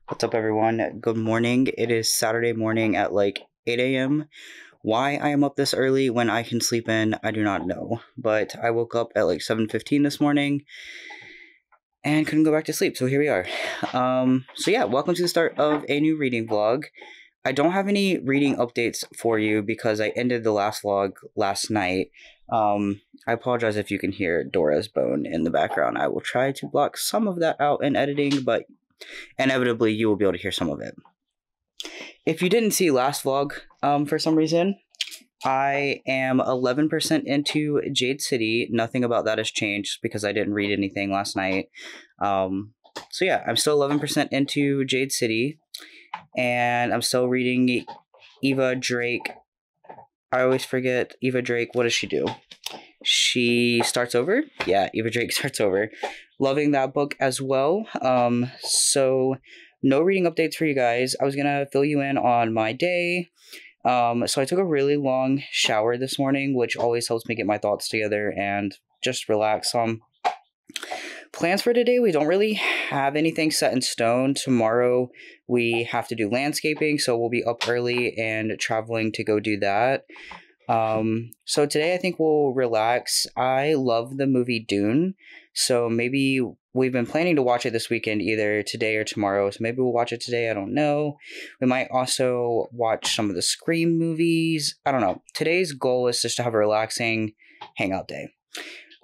What's up, everyone? Good morning. It is Saturday morning at like 8 a.m. Why I am up this early when I can sleep in, I do not know. But I woke up at like 7:15 this morning and couldn't go back to sleep, so here we are. So yeah, welcome to the start of a new reading vlog. I don't have any reading updates for you because I ended the last vlog last night. I apologize if you can hear Dora's bone in the background. I will try to block some of that out in editing, but inevitably you will be able to hear some of it. If you didn't see last vlog, for some reason, I am 11% into Jade City. Nothing about that has changed because I didn't read anything last night. So yeah, I'm still 11% into Jade City, and I'm still reading Eva Drake. I always forget Eva Drake. What does she do? She starts over? Yeah, Eva Drake starts over. Loving that book as well. So no reading updates for you guys. I was gonna fill you in on my day. So I took a really long shower this morning, which always helps me get my thoughts together and just relax. Plans for today, we don't really have anything set in stone. Tomorrow we have to do landscaping, so we'll be up early and traveling to go do that. So today I think we'll relax. I love the movie Dune, so maybe we've been planning to watch it this weekend, either today or tomorrow, so maybe we'll watch it today, I don't know. We might also watch some of the Scream movies. I don't know. Today's goal is just to have a relaxing hangout day.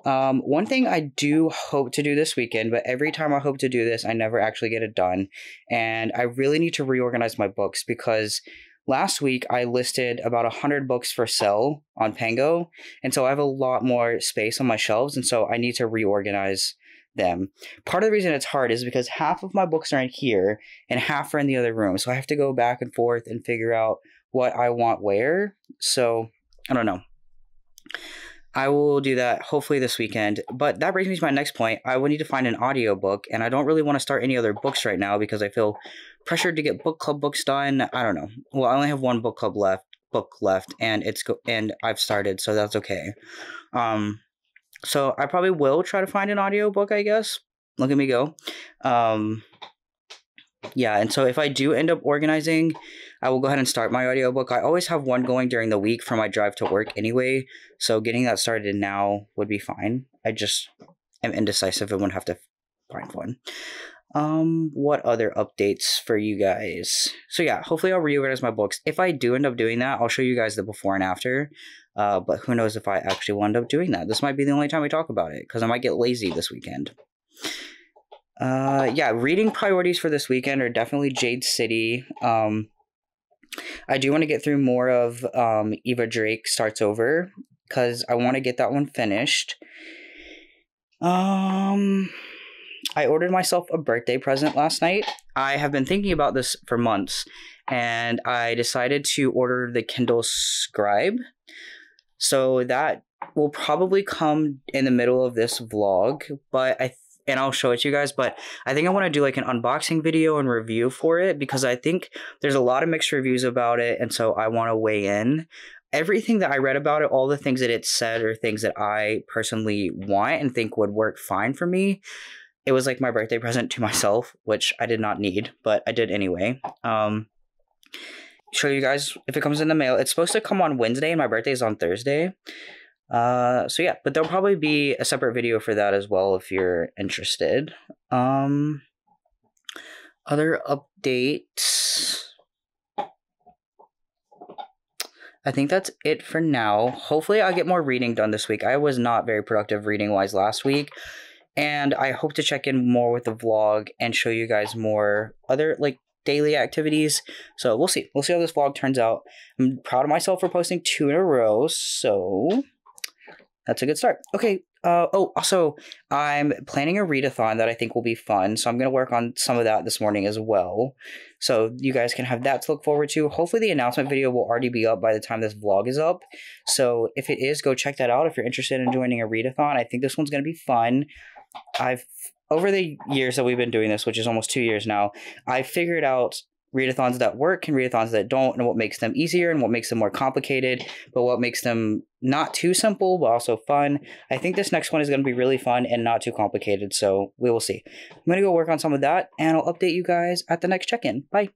One thing I do hope to do this weekend, but every time I hope to do this, I never actually get it done, and I really need to reorganize my books because last week I listed about 100 books for sale on Pango, and so I have a lot more space on my shelves, and so I need to reorganize them. Part of the reason it's hard is because half of my books are in here and half are in the other room, so I have to go back and forth and figure out what I want where. So I don't know. I will do that hopefully this weekend. But that brings me to my next point. I will need to find an audiobook, and I don't really want to start any other books right now because I feel pressured to get book club books done. I don't know. Well, I only have one book left, and I've started, so that's okay. So I probably will try to find an audiobook, I guess. Look at me go. Yeah, and so if I do end up organizing, I will go ahead and start my audiobook. I always have one going during the week for my drive to work anyway, so getting that started now would be fine. I just am indecisive and would have to find one. What other updates for you guys? So yeah, hopefully I'll reorganize my books. If I do end up doing that, I'll show you guys the before and after. But who knows if I actually will end up doing that. This might be the only time we talk about it, because I might get lazy this weekend. Yeah, reading priorities for this weekend are definitely Jade City. I do want to get through more of Eva Drake Starts Over, because I want to get that one finished. I ordered myself a birthday present last night. I have been thinking about this for months, and I decided to order the Kindle Scribe. So that will probably come in the middle of this vlog, but and I'll show it to you guys, but I think I want to do like an unboxing video and review for it because I think there's a lot of mixed reviews about it, and so I want to weigh in. Everything that I read about it, all the things that it said are things that I personally want and think would work fine for me. It was like my birthday present to myself, which I did not need, but I did anyway. Show you guys if it comes in the mail. It's supposed to come on Wednesday, and my birthday is on Thursday. So yeah, but there'll probably be a separate video for that as well if you're interested. Other updates. I think that's it for now. Hopefully I'll get more reading done this week. I was not very productive reading-wise last week, and I hope to check in more with the vlog and show you guys more other, like, daily activities. So we'll see. We'll see how this vlog turns out. I'm proud of myself for posting 2 in a row, so that's a good start. Okay. Also, I'm planning a readathon that I think will be fun, so I'm going to work on some of that this morning as well. So you guys can have that to look forward to. Hopefully the announcement video will already be up by the time this vlog is up. So if it is, go check that out if you're interested in joining a readathon. I think this one's going to be fun. Over the years that we've been doing this, which is almost 2 years now, I figured out readathons that work and readathons that don't, and what makes them easier and what makes them more complicated, but what makes them not too simple but also fun. I think this next one is going to be really fun and not too complicated, so we will see. I'm going to go work on some of that, and I'll update you guys at the next check-in. Bye.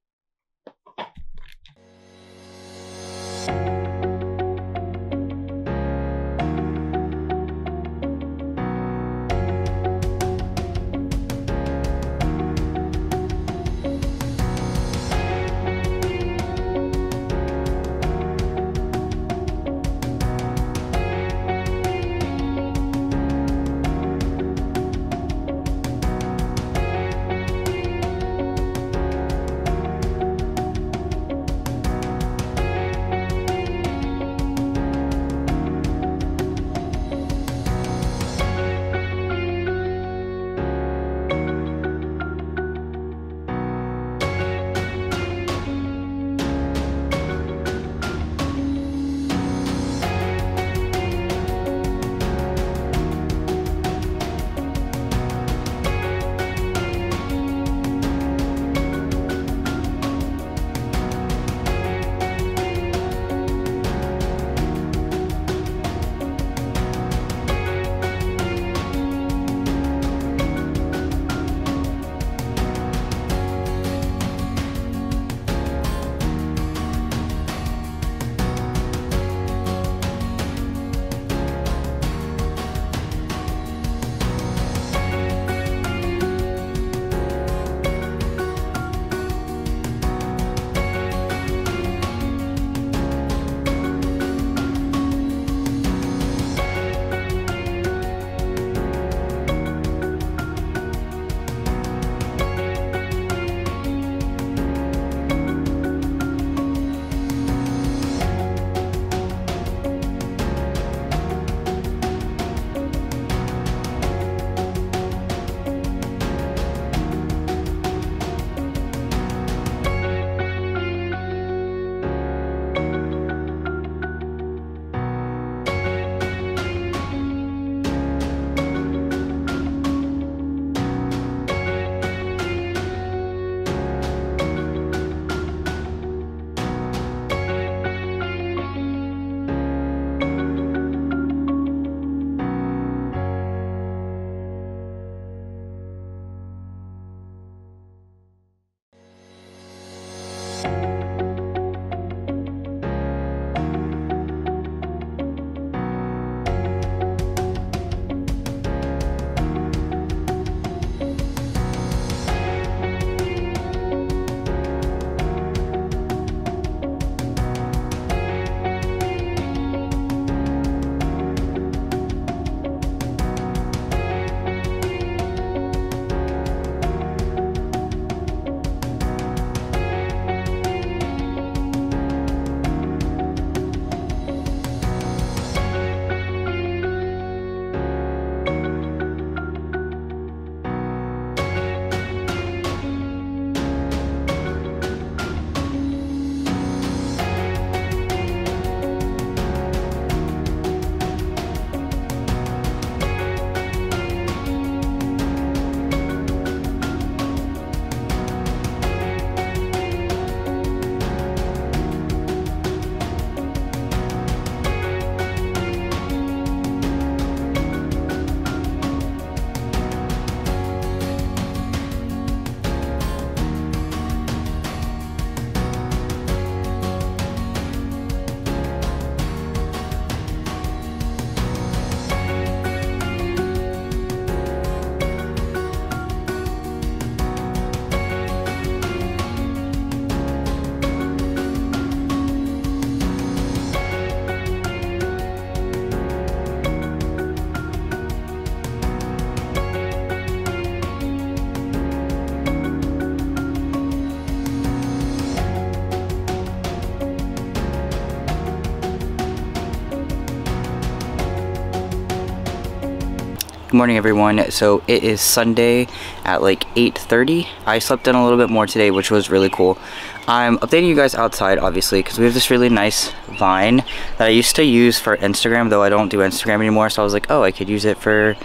Good morning, everyone. So it is Sunday at like 8:30. I slept in a little bit more today, which was really cool. I'm updating you guys outside, obviously, because we have this really nice vine that I used to use for Instagram, though I don't do Instagram anymore. So I was like, oh, I could use it for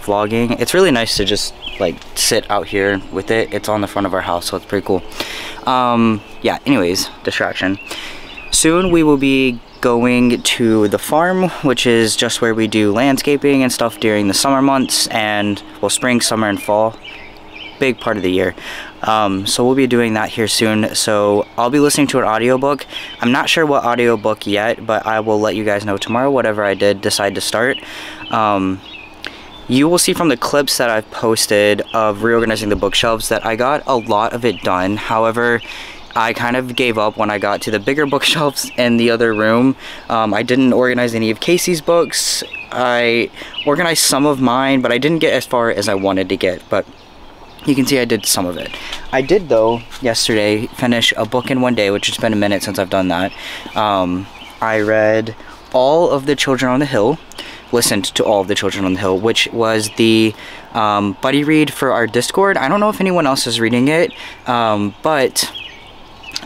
vlogging. It's really nice to just like sit out here with it. It's on the front of our house, so it's pretty cool. Yeah, anyways, distraction. Soon we will be going to the farm, which is just where we do landscaping and stuff during the summer months, and well, spring, summer, and fall. Big part of the year. So we'll be doing that here soon. So I'll be listening to an audiobook. I'm not sure what audiobook yet, but I will let you guys know tomorrow, whatever I did decide to start. You will see from the clips that I've posted of reorganizing the bookshelves that I got a lot of it done. However, I kind of gave up when I got to the bigger bookshelves in the other room. I didn't organize any of Casey's books. I organized some of mine, but I didn't get as far as I wanted to get. But you can see I did some of it. I did, though, yesterday finish a book in one day, which has been a minute since I've done that. I read all of The Children on the Hill, listened to all of The Children on the Hill, which was the buddy read for our Discord. I don't know if anyone else is reading it, but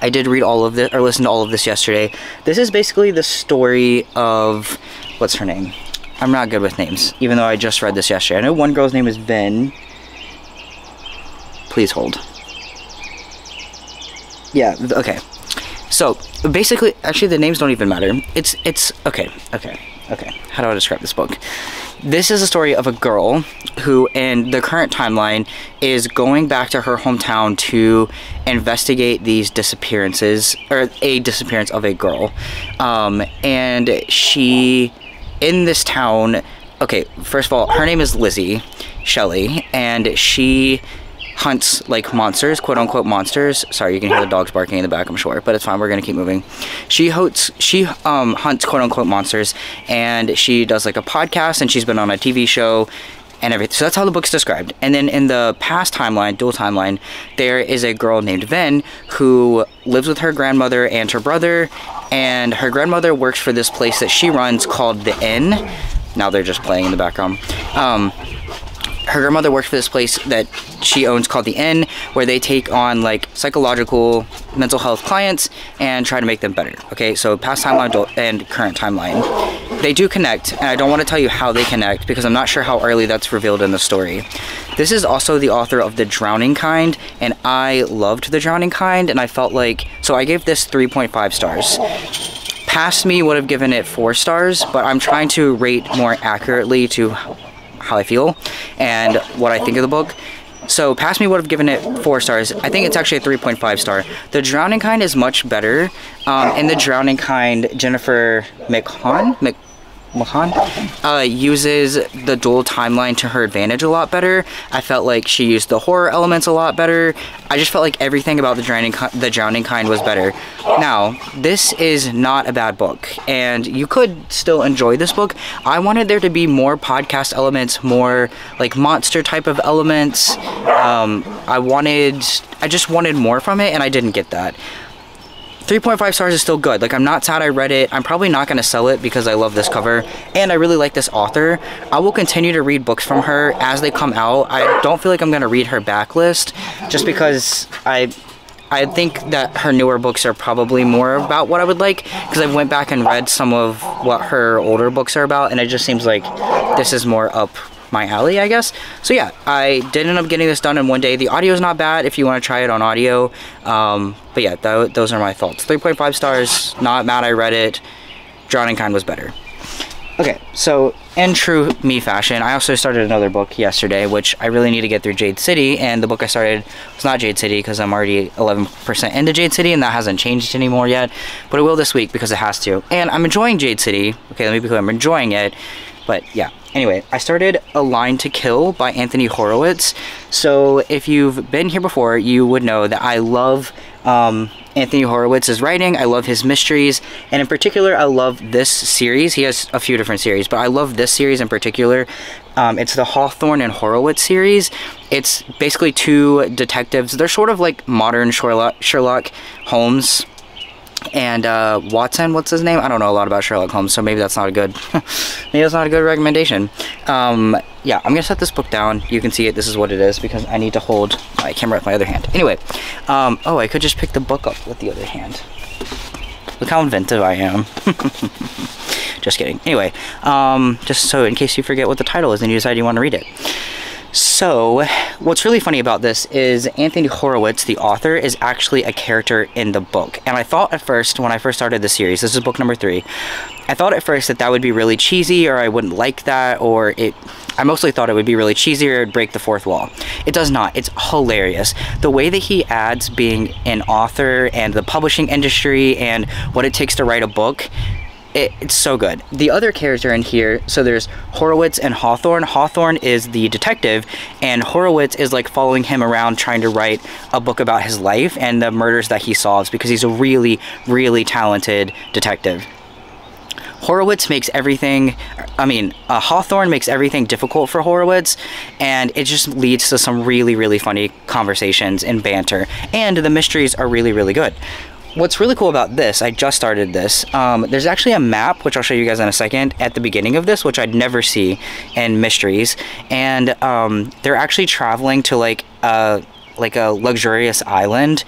I did read all of this, or listen to all of this yesterday. This is basically the story of, what's her name? I'm not good with names, even though I just read this yesterday. I know one girl's name is Vin. Please hold. Yeah, okay. So, basically, actually the names don't even matter. It's, okay. How do I describe this book? This is a story of a girl who, in the current timeline, is going back to her hometown to investigate these disappearances, or a disappearance of a girl. And she, in this town, okay, first of all, her name is Lizzie Shelley, and she hunts like monsters, quote unquote monsters. Sorry, you can hear the dogs barking in the back, I'm sure, but it's fine, we're gonna keep moving. She hunts quote unquote monsters, and she does like a podcast, and she's been on a TV show and everything. So that's how the book's described. And then in the past timeline, dual timeline, there is a girl named Ven who lives with her grandmother and her brother, and her grandmother works for this place that she runs called the Inn. Now they're just playing in the background. Her grandmother works for this place that she owns called the Inn, where they take on like psychological mental health clients and try to make them better. Okay, so past timeline and current timeline, they do connect, and I don't want to tell you how they connect because I'm not sure how early that's revealed in the story. This is also the author of The Drowning Kind, and I loved The Drowning Kind, and I felt like, so I gave this 3.5 stars. Past me would have given it 4 stars, but I'm trying to rate more accurately to how I feel and what I think of the book. So past me would have given it 4 stars. I think it's actually a 3.5 star. The Drowning Kind is much better. In The Drowning Kind, Jennifer McMahon uses the dual timeline to her advantage a lot better. I felt like she used the horror elements a lot better. I just felt like everything about the Drowning Kind was better. Now, this is not a bad book, and you could still enjoy this book. I wanted there to be more podcast elements, more like monster type of elements. I just wanted more from it, and I didn't get that. 3.5 stars is still good. Like, I'm not sad I read it. I'm probably not going to sell it because I love this cover and I really like this author. I will continue to read books from her as they come out. I don't feel like I'm going to read her backlist just because I think that her newer books are probably more about what I would like, because I went back and read some of what her older books are about, and it just seems like this is more up my alley, I guess. So yeah, I did end up getting this done in one day. The audio is not bad if you want to try it on audio. But yeah, those are my thoughts. 3.5 stars, not mad I read it. Drowning Kind was better. Okay, so in true me fashion, I also started another book yesterday, which I really need to get through Jade City, and the book I started was not Jade City because I'm already 11% into Jade City, and that hasn't changed anymore yet, but it will this week because it has to. And I'm enjoying Jade City. Okay, let me be clear, I'm enjoying it, but yeah. Anyway, I started A Line to Kill by Anthony Horowitz. So if you've been here before, you would know that I love Anthony Horowitz's writing. I love his mysteries, and in particular, I love this series. He has a few different series, but I love this series in particular. It's the Hawthorne and Horowitz series. It's basically 2 detectives. They're sort of like modern Sherlock Holmes and Watson, what's his name? I don't know a lot about Sherlock Holmes, so maybe that's not a good maybe that's not a good recommendation. Yeah, I'm gonna set this book down. You can see it. This is what it is because I need to hold my camera with my other hand. Anyway, oh, I could just pick the book up with the other hand. Look how inventive I am. Just kidding. Anyway, just so in case you forget what the title is and you decide you want to read it. So, what's really funny about this is Anthony Horowitz, the author, is actually a character in the book. And I thought at first, when I first started the series, this is book number 3, I thought at first that that would be really cheesy, or I wouldn't like that, or I mostly thought it would be really cheesy or it'd break the fourth wall. It does not. It's hilarious. The way that he adds being an author and the publishing industry and what it takes to write a book, it's so good. The other character in here, so there's Horowitz and Hawthorne. Hawthorne is the detective, and Horowitz is like following him around trying to write a book about his life and the murders that he solves, because he's a really, really talented detective. Horowitz makes everything, Hawthorne makes everything difficult for Horowitz, and it just leads to some really, really funny conversations and banter, and the mysteries are really, really good. What's really cool about this, I just started this, there's actually a map, which I'll show you guys in a second, at the beginning of this, which I'd never see in mysteries, and they're actually traveling to like a luxurious island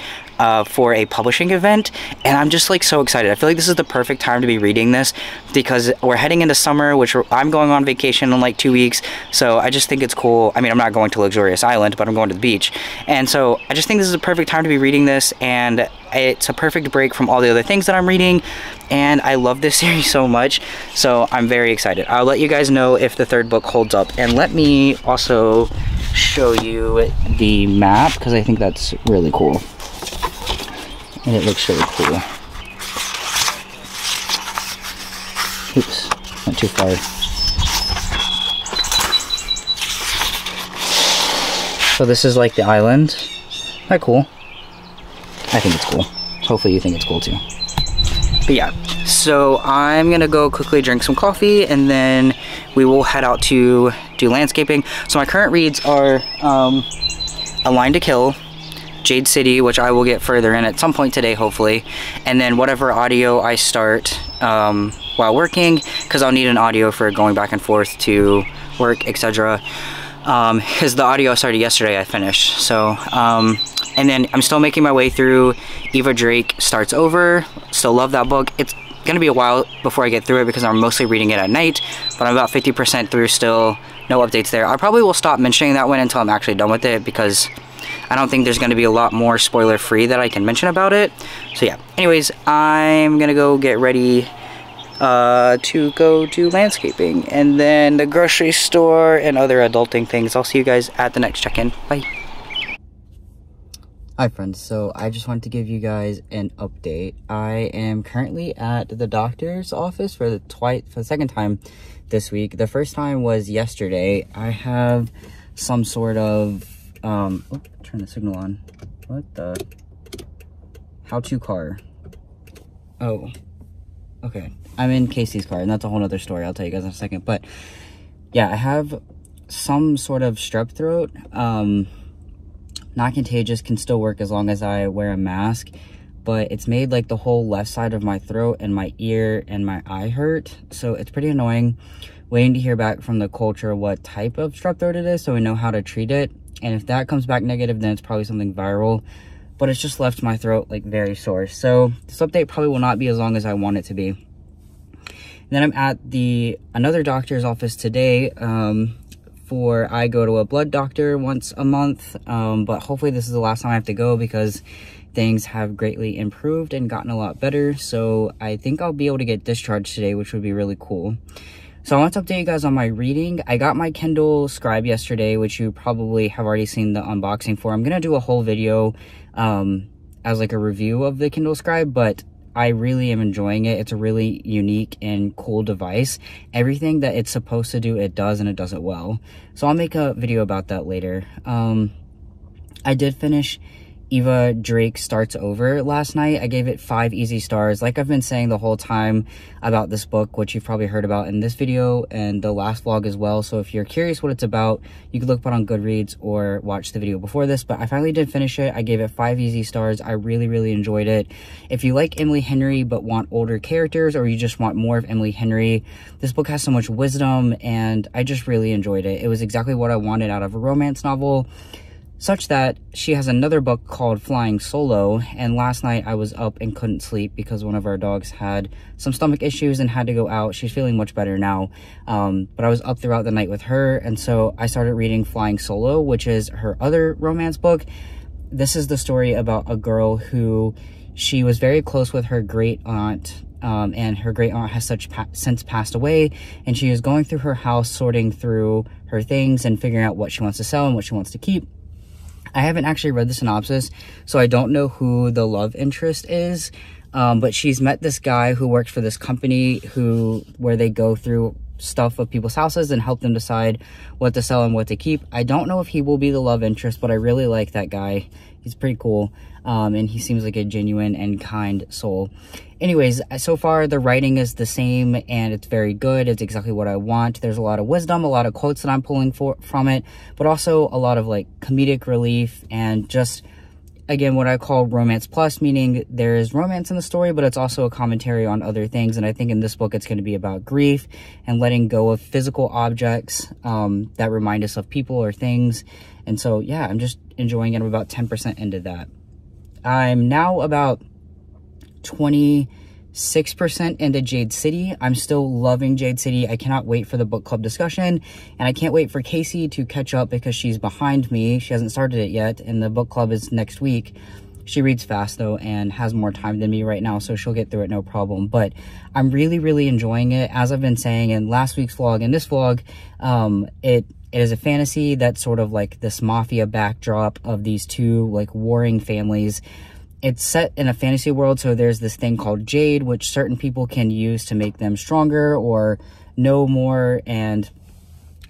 for a publishing event, and I'm just like so excited. I feel like this is the perfect time to be reading this, because we're heading into summer, which I'm going on vacation in like 2 weeks, so I just think it's cool. I mean, I'm not going to luxurious island, but I'm going to the beach, and so I just think this is a perfect time to be reading this, and it's a perfect break from all the other things that I'm reading, and I love this series so much, so I'm very excited. I'll let you guys know if the third book holds up, and let me also show you the map, because I think that's really cool. And it looks really cool. Oops, went too far. So this is like the island. Isn't that cool? I think it's cool. Hopefully you think it's cool too. But yeah, so I'm gonna go quickly drink some coffee, and then we will head out to do landscaping. So my current reads are A Line to Kill, Jade City, which I will get further in at some point today, hopefully, and then whatever audio I start while working, because I'll need an audio for going back and forth to work, etc. Because the audio I started yesterday, I finished. So, and then I'm still making my way through Eva Drake Starts Over. Still love that book. It's gonna be a while before I get through it, because I'm mostly reading it at night, but I'm about 50% through still. No updates there. I probably will stop mentioning that one until I'm actually done with it, because I don't think there's going to be a lot more spoiler free that I can mention about it. So yeah, anyways, I'm gonna go get ready to go do landscaping, and then the grocery store and other adulting things. I'll see you guys at the next check-in. Bye. Hi friends, so I just wanted to give you guys an update. I am currently at the doctor's office for the second time this week. The first time was yesterday. I have some sort of turn the signal on. What the? How-to car. Oh, okay. I'm in Casey's car, and that's a whole nother story. I'll tell you guys in a second. But yeah, I have some sort of strep throat. Not contagious, can still work as long as I wear a mask, but it's made like the whole left side of my throat and my ear and my eye hurt, so it's pretty annoying. Waiting to hear back from the culture what type of strep throat it is, so we know how to treat it, and if that comes back negative, then it's probably something viral, but it's just left my throat like very sore. So this update probably will not be as long as I want it to be. And then I'm at another doctor's office today. I go to a blood doctor once a month, but hopefully this is the last time I have to go, because things have greatly improved and gotten a lot better. So I think I'll be able to get discharged today, which would be really cool. So I want to update you guys on my reading. I got my Kindle Scribe yesterday, which you probably have already seen the unboxing for. I'm going to do a whole video as like a review of the Kindle Scribe, but I really am enjoying it. It's a really unique and cool device. Everything that it's supposed to do, it does, and it does it well. So I'll make a video about that later. I did finish Eva Drake Starts Over last night. I gave it 5 easy stars, like I've been saying the whole time about this book, which you've probably heard about in this video and the last vlog as well. So if you're curious what it's about, you can look up on Goodreads or watch the video before this. But I finally did finish it. I gave it 5 easy stars. I really, really enjoyed it. If you like Emily Henry but want older characters, or you just want more of Emily Henry, this book has so much wisdom, and I just really enjoyed it. It was exactly what I wanted out of a romance novel. such that she has another book called Flying Solo, and last night I was up and couldn't sleep because one of our dogs had some stomach issues and had to go out. She's feeling much better now, but I was up throughout the night with her, and so I started reading Flying Solo, which is her other romance book. This is the story about a girl who, she was very close with her great aunt, and her great aunt has since passed away, and she is going through her house, sorting through her things and figuring out what she wants to sell and what she wants to keep. I haven't actually read the synopsis, so I don't know who the love interest is, but she's met this guy who works for this company where they go through stuff of people's houses and help them decide what to sell and what to keep. I don't know if he will be the love interest, but I really like that guy. He's pretty cool, and he seems like a genuine and kind soul. Anyways, so far the writing is the same and it's very good. It's exactly what I want. There's a lot of wisdom, a lot of quotes that I'm pulling from it, but also a lot of like comedic relief and just, again, what I call romance plus, meaning there is romance in the story, but it's also a commentary on other things. And I think in this book, it's going to be about grief and letting go of physical objects that remind us of people or things. And so, yeah, I'm just enjoying it. I'm about 10% into that. I'm now about 26% into Jade City. I'm still loving Jade City. I cannot wait for the book club discussion, and I can't wait for Casey to catch up because she's behind me. She hasn't started it yet, and the book club is next week. She reads fast though and has more time than me right now, so she'll get through it no problem. But I'm really enjoying it. As I've been saying in last week's vlog and this vlog, it is a fantasy that's sort of like this mafia backdrop of these two like warring families. It's set in a fantasy world, so there's this thing called Jade, which certain people can use to make them stronger or know more, and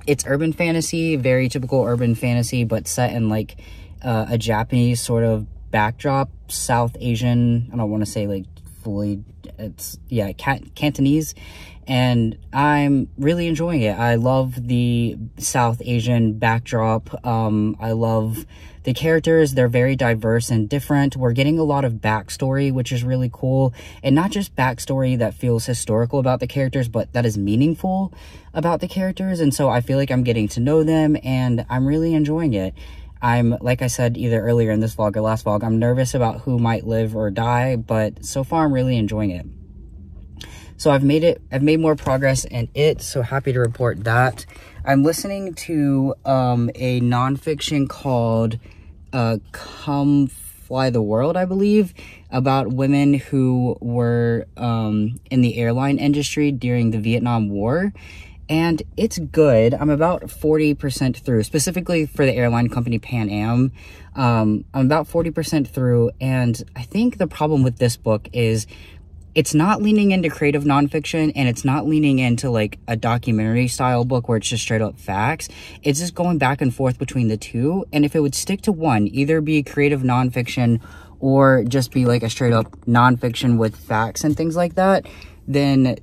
it's urban fantasy, very typical urban fantasy, but set in like a Japanese sort of backdrop, South Asian, I don't want to say like fully, it's, yeah, Cantonese, and I'm really enjoying it. I love the South Asian backdrop. I love the characters. They're very diverse and different. We're getting a lot of backstory, which is really cool. And not just backstory that feels historical about the characters, but that is meaningful about the characters. And so I feel like I'm getting to know them, and I'm really enjoying it. I'm, like I said, either earlier in this vlog or last vlog, I'm nervous about who might live or die, but so far I'm really enjoying it. So I've made more progress in it, so happy to report that. I'm listening to a nonfiction called Come Fly the World, I believe, about women who were in the airline industry during the Vietnam War. And it's good. I'm about 40% through, specifically for the airline company Pan Am. I'm about 40% through, and I think the problem with this book is it's not leaning into creative nonfiction, and it's not leaning into like a documentary style book where it's just straight up facts. It's just going back and forth between the two. And if it would stick to one, either be creative nonfiction or just be like a straight up nonfiction with facts and things like that, then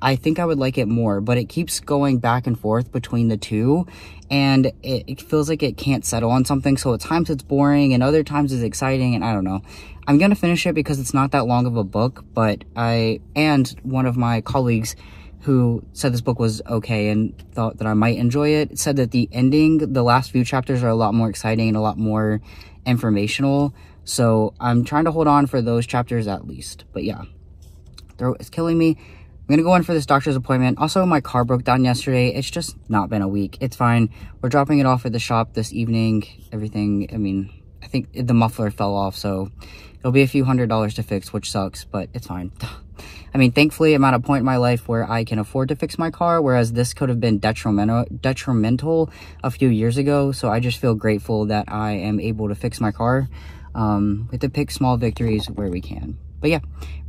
I think I would like it more. But it keeps going back and forth between the two, and it feels like it can't settle on something. So at times it's boring and other times it's exciting, and I don't know. I'm gonna finish it because it's not that long of a book, but and one of my colleagues who said this book was okay and thought that I might enjoy it, said that the ending, the last few chapters are a lot more exciting and a lot more informational. So I'm trying to hold on for those chapters at least. But yeah, throat is killing me. I'm gonna go in for this doctor's appointment. Also, my car broke down yesterday. It's just not been a week. It's fine. We're dropping it off at the shop this evening. Everything, I mean, I think the muffler fell off, so it'll be a few $100s to fix, which sucks, but it's fine. I mean, thankfully, I'm at a point in my life where I can afford to fix my car, whereas this could have been detrimental a few years ago. So I just feel grateful that I am able to fix my car. We have to pick small victories where we can. But yeah,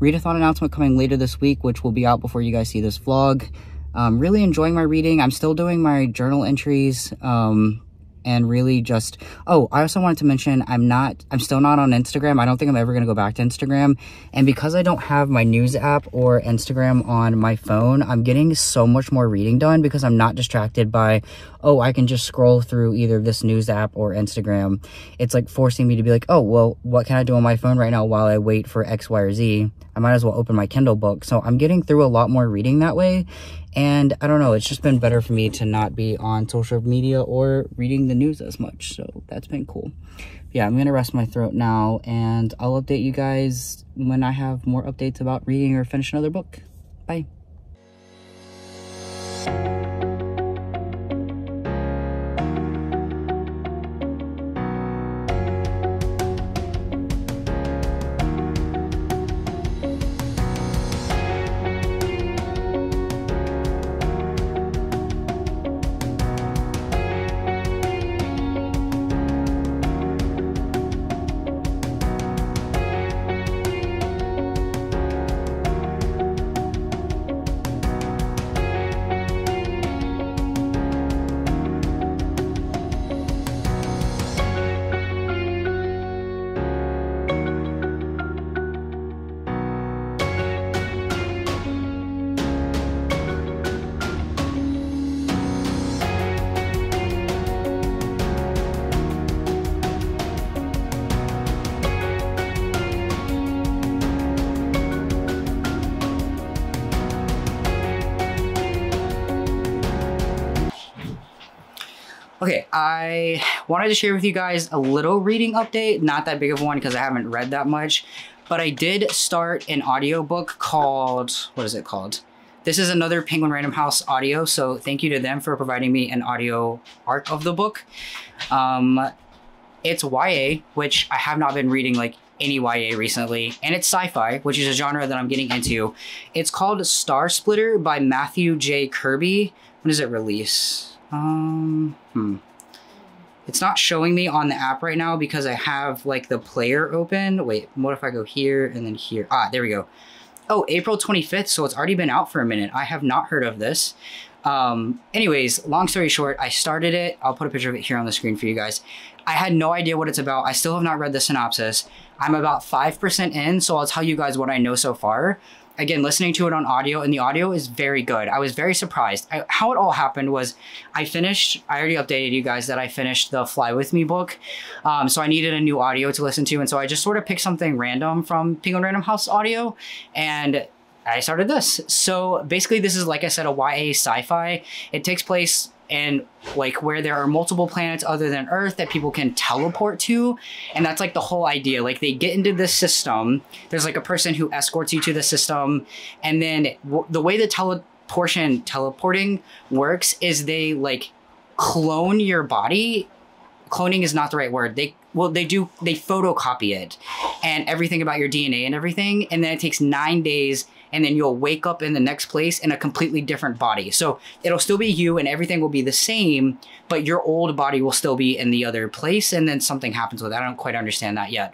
readathon announcement coming later this week, which will be out before you guys see this vlog. Really enjoying my reading. I'm still doing my journal entries. And really just, oh, I also wanted to mention, I'm still not on Instagram. I don't think I'm ever going to go back to Instagram. And because I don't have my news app or Instagram on my phone, I'm getting so much more reading done because I'm not distracted by, oh, I can just scroll through either this news app or Instagram. It's like forcing me to be like, oh, well, what can I do on my phone right now while I wait for X, Y, or Z? I might as well open my Kindle book. So I'm getting through a lot more reading that way. And I don't know, it's just been better for me to not be on social media or reading the news as much, so that's been cool. Yeah, I'm gonna rest my throat now, and I'll update you guys when I have more updates about reading or finish another book. Bye. Okay, I wanted to share with you guys a little reading update, not that big of one because I haven't read that much, but I did start an audiobook called, what is it called? This is another Penguin Random House audio, so thank you to them for providing me an audio arc of the book. It's YA, which I have not been reading like any YA recently, and it's sci-fi, which is a genre that I'm getting into. It's called Star Splitter by Matthew J. Kirby. When does it release? It's not showing me on the app right now because I have like the player open. Wait, what if I go here and then here? Ah, there we go. Oh, April 25th. So it's already been out for a minute. I have not heard of this. Anyways, long story short, I started it. I'll put a picture of it here on the screen for you guys. I had no idea what it's about. I still have not read the synopsis. I'm about 5% in, so I'll tell you guys what I know so far. Again, listening to it on audio, and the audio is very good. I was very surprised. How it all happened was I already updated you guys that I finished the Fly With Me book. So I needed a new audio to listen to. And so I just sort of picked something random from Penguin Random House audio, and I started this. So basically this is, like I said, a YA sci-fi. It takes place in like where there are multiple planets other than Earth that people can teleport to. And that's like the whole idea. Like they get into this system. There's like a person who escorts you to the system. And then the way the teleporting works is they like clone your body. Cloning is not the right word. They photocopy it and everything about your DNA and everything. And then it takes 9 days, and then you'll wake up in the next place in a completely different body. So it'll still be you and everything will be the same, but your old body will still be in the other place. And then something happens with it. I don't quite understand that yet.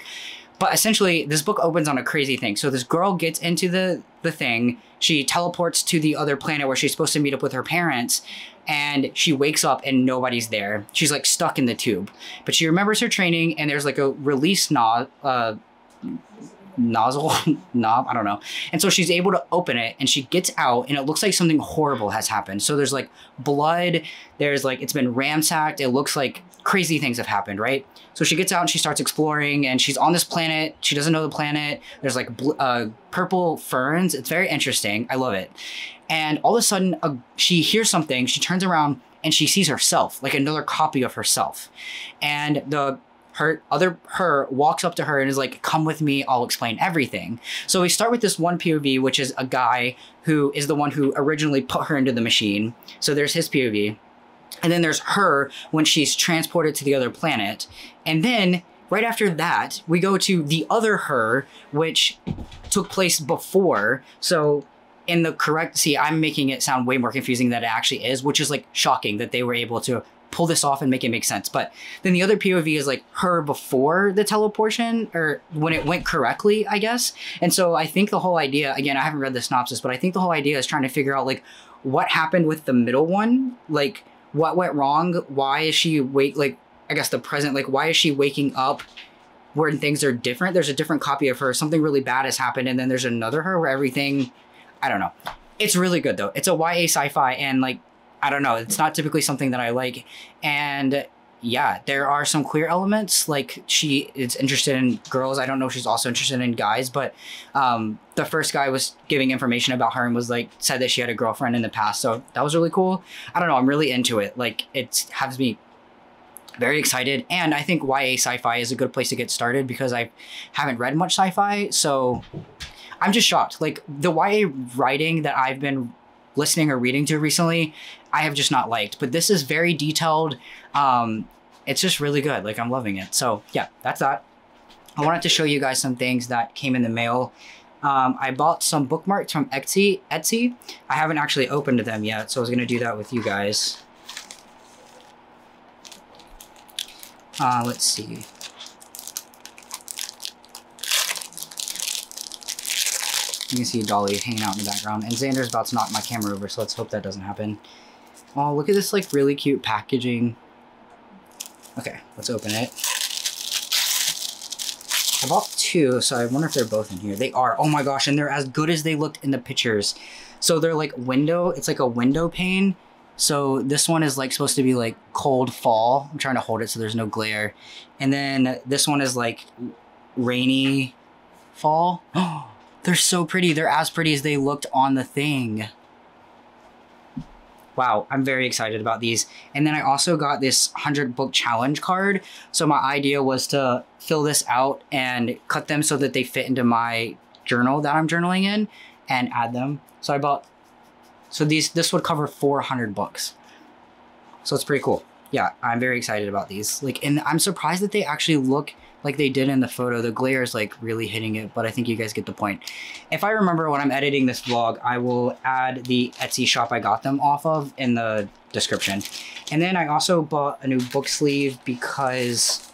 But essentially, this book opens on a crazy thing. So this girl gets into the thing. She teleports to the other planet where she's supposed to meet up with her parents. And she wakes up and nobody's there. She's like stuck in the tube. But she remembers her training, and there's like a release nozzle knob, I don't know. And so she's able to open it, and she gets out, and it looks like something horrible has happened. So there's like blood, there's like, it's been ransacked. It looks like crazy things have happened, right? So she gets out and she starts exploring, and she's on this planet. She doesn't know the planet. There's like purple ferns. It's very interesting. I love it. And all of a sudden she hears something. She turns around and she sees herself, like another copy of herself. And her walks up to her and is like, come with me, I'll explain everything. So we start with this one POV, which is a guy who is the one who originally put her into the machine. So there's his POV. And then there's her when she's transported to the other planet. And then right after that, we go to the other her, which took place before. So in the correct, see, I'm making it sound way more confusing than it actually is, which is like shocking that they were able to pull this off and make it make sense. But then the other POV is like her before the teleportation, or when it went correctly, I guess. And so I think the whole idea, again, I haven't read the synopsis, but I think the whole idea is trying to figure out like what happened with the middle one, like what went wrong, why is she I guess the present, like why is she waking up when things are different? There's a different copy of her, something really bad has happened, and then there's another her where everything, I don't know. It's really good though. It's a YA sci-fi, and like, I don't know, it's not typically something that I like. And yeah, there are some queer elements. Like she is interested in girls. I don't know if she's also interested in guys, but the first guy was giving information about her and was like, said that she had a girlfriend in the past. So that was really cool. I don't know, I'm really into it. Like it has me very excited. And I think YA sci-fi is a good place to get started because I haven't read much sci-fi. So I'm just shocked. Like the YA writing that I've been listening or reading to recently, I have just not liked. But this is very detailed. It's just really good. Like I'm loving it. So yeah, that's that. I wanted to show you guys some things that came in the mail. I bought some bookmarks from Etsy. I haven't actually opened them yet, so I was going to do that with you guys. Let's see. You can see Dolly hanging out in the background, and Xander's about to knock my camera over, so let's hope that doesn't happen. Oh, look at this like really cute packaging. Okay, let's open it. I bought two, so I wonder if they're both in here. They are. Oh my gosh, and they're as good as they looked in the pictures. So they're like window, it's like a window pane. So this one is like supposed to be like cold fall. I'm trying to hold it so there's no glare. And then this one is like rainy fall. Oh, they're so pretty. They're as pretty as they looked on the thing. Wow, I'm very excited about these. And then I also got this 100 book challenge card. So my idea was to fill this out and cut them so that they fit into my journal that I'm journaling in and add them. So I bought, so this would cover 400 books. So it's pretty cool. Yeah, I'm very excited about these. Like, and I'm surprised that they actually look like they did in the photo. The glare is like really hitting it, but I think you guys get the point. If I remember when I'm editing this vlog, I will add the Etsy shop I got them off of in the description. And then I also bought a new book sleeve because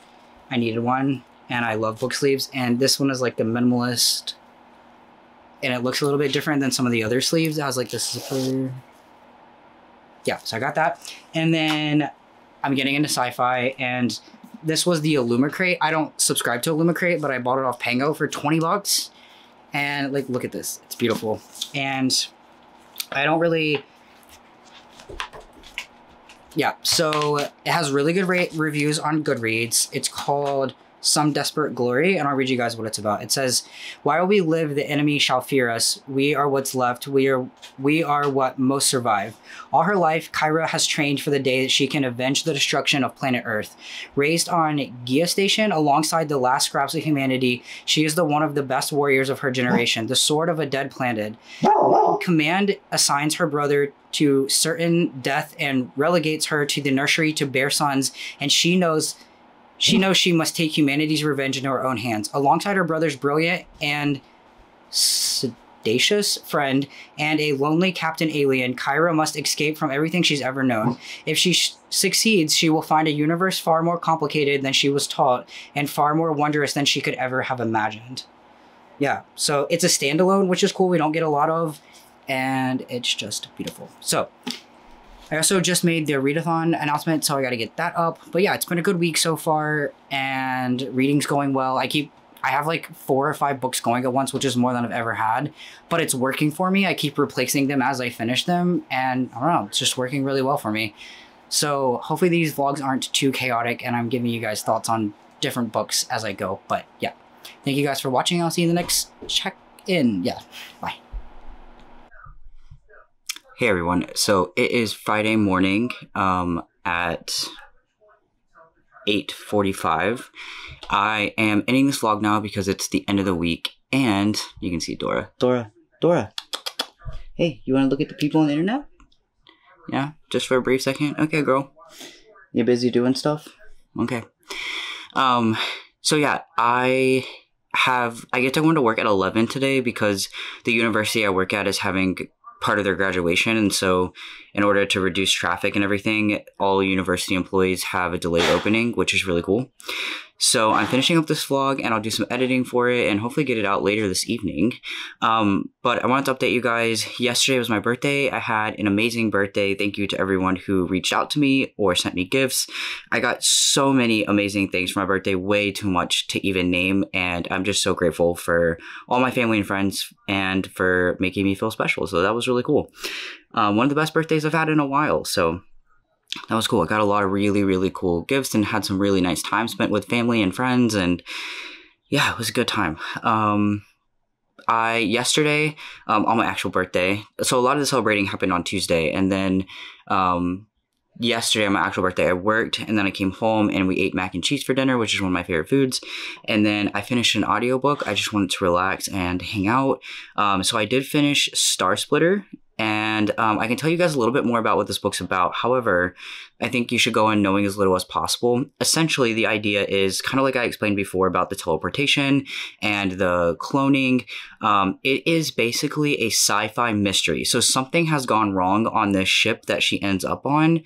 I needed one and I love book sleeves. And this one is like the minimalist and it looks a little bit different than some of the other sleeves. I was like, this is for, yeah, so I got that. And then I'm getting into sci-fi and this was the Illumicrate. I don't subscribe to Illumicrate, but I bought it off Pango for 20 bucks. And like, look at this. It's beautiful. And I don't really, yeah. So it has really good reviews on Goodreads. It's called Some Desperate Glory, and I'll read you guys what it's about. It says, while we live, the enemy shall fear us. We are what's left. We are what most survive. All her life, Kyra has trained for the day that she can avenge the destruction of planet Earth. Raised on Geostation alongside the last scraps of humanity, she is one of the best warriors of her generation, the sword of a dead planet. Command assigns her brother to certain death and relegates her to the nursery to bear sons, and she knows she must take humanity's revenge into her own hands. Alongside her brother's brilliant and sagacious friend and a lonely captain alien, Kyra must escape from everything she's ever known. If she succeeds, she will find a universe far more complicated than she was taught and far more wondrous than she could ever have imagined. Yeah, so it's a standalone, which is cool. We don't get a lot of, and it's just beautiful. So I also just made the readathon announcement, so I got to get that up. But yeah, it's been a good week so far, and reading's going well. I have like 4 or 5 books going at once, which is more than I've ever had, but it's working for me. I keep replacing them as I finish them, and I don't know, it's just working really well for me. So hopefully these vlogs aren't too chaotic, and I'm giving you guys thoughts on different books as I go. But yeah, thank you guys for watching. I'll see you in the next check-in. Yeah, bye. Hey everyone, so it is Friday morning at 8:45. I am ending this vlog now because it's the end of the week, and you can see Dora. Dora. Hey, you want to look at the people on the internet? Yeah, just for a brief second? Okay, girl. You busy doing stuff? Okay. So yeah, I get to go into work at 11 today because the university I work at is having part of their graduation, and so in order to reduce traffic and everything, all university employees have a delayed opening, which is really cool. So I'm finishing up this vlog and I'll do some editing for it and hopefully get it out later this evening. But I wanted to update you guys. Yesterday was my birthday. I had an amazing birthday. Thank you to everyone who reached out to me or sent me gifts. I got so many amazing things for my birthday, way too much to even name. And I'm just so grateful for all my family and friends and for making me feel special. So that was really cool. One of the best birthdays I've had in a while. So that was cool. I got a lot of really, really cool gifts and had some really nice time spent with family and friends. And yeah, it was a good time. Yesterday, on my actual birthday, so a lot of the celebrating happened on Tuesday. And then yesterday on my actual birthday, I worked and then I came home and we ate mac and cheese for dinner, which is one of my favorite foods. And then I finished an audiobook. I just wanted to relax and hang out. So I did finish Star Splitter. And I can tell you guys a little bit more about what this book's about. However, I think you should go in knowing as little as possible. Essentially, the idea is kind of like I explained before about the teleportation and the cloning. It is basically a sci-fi mystery. So something has gone wrong on this ship that she ends up on.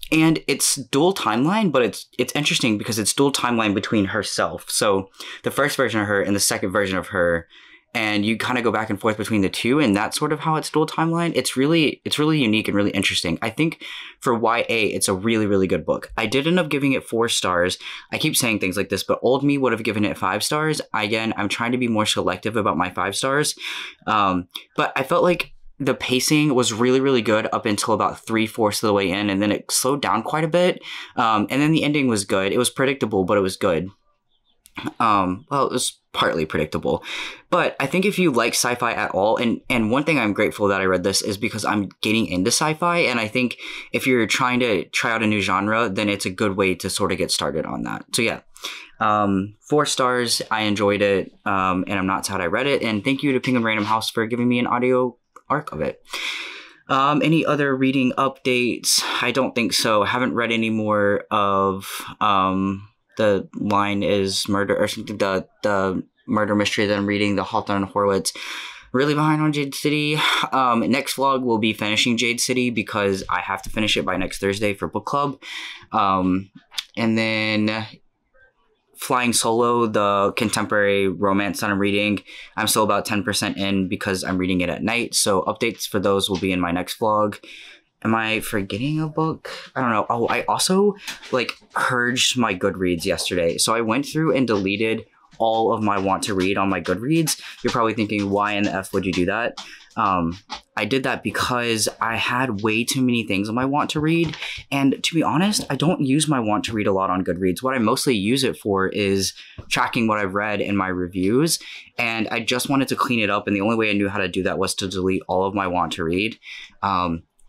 And it's dual timeline, but it's interesting because it's dual timeline between herself. So the first version of her and the second version of her. And you kind of go back and forth between the two, and that's sort of how it's dual timeline. It's really unique and really interesting. I think for YA, it's a really, really good book. I did end up giving it 4 stars. I keep saying things like this, but old me would have given it 5 stars. Again, I'm trying to be more selective about my 5 stars. But I felt like the pacing was really, really good up until about 3/4 of the way in, and then it slowed down quite a bit. And then the ending was good. It was predictable, but it was good. Well, it was partly predictable, but I think if you like sci-fi at all, and one thing I'm grateful that I read this is because I'm getting into sci-fi, and I think if you're trying to try out a new genre, then it's a good way to sort of get started on that. So yeah, 4 stars. I enjoyed it, and I'm not sad I read it, and thank you to Penguin Random House for giving me an audio arc of it. Any other reading updates? I don't think so. I haven't read any more of The Line is Murder or something, the murder mystery that I'm reading, the Hawthorne Horowitz. Really behind on Jade City. Next vlog will be finishing Jade City because I have to finish it by next Thursday for book club. And then Flying Solo, the contemporary romance that I'm reading, I'm still about 10% in because I'm reading it at night. So updates for those will be in my next vlog. Am I forgetting a book? I don't know. Oh, I also purged my Goodreads yesterday. So I went through and deleted all of my want to read on my Goodreads. You're probably thinking, why in the F would you do that? I did that because I had way too many things on my want to read. And to be honest, I don't use my want to read a lot on Goodreads. What I mostly use it for is tracking what I've read in my reviews. And I just wanted to clean it up. And the only way I knew how to do that was to delete all of my want to read.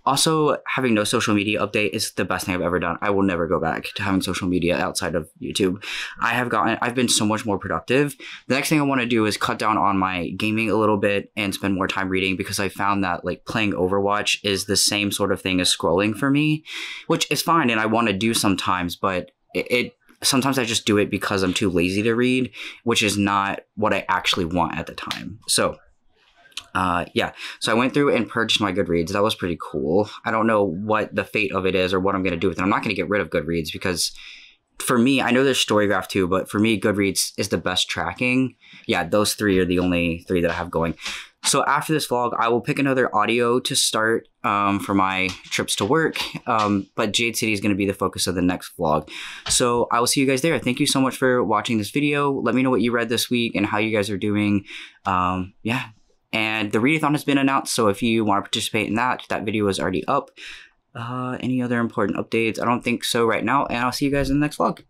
Also, having no social media update is the best thing I've ever done. I will never go back to having social media outside of YouTube. I've been so much more productive. The next thing I want to do is cut down on my gaming a little bit and spend more time reading because I found that playing Overwatch is the same sort of thing as scrolling for me, which is fine and I want to do sometimes, but sometimes I just do it because I'm too lazy to read, which is not what I actually want at the time. So yeah, so I went through and purged my Goodreads. That was pretty cool. I don't know what the fate of it is or what I'm going to do with it. I'm not going to get rid of Goodreads because for me, I know there's Storygraph too, but for me, Goodreads is the best tracking. Yeah, those 3 are the only 3 that I have going. So after this vlog, I will pick another audio to start for my trips to work. But Jade City is going to be the focus of the next vlog. So I will see you guys there. Thank you so much for watching this video. Let me know what you read this week and how you guys are doing. Yeah. And the readathon has been announced, so if you want to participate in that, that video is already up. Any other important updates? I don't think so right now, and I'll see you guys in the next vlog.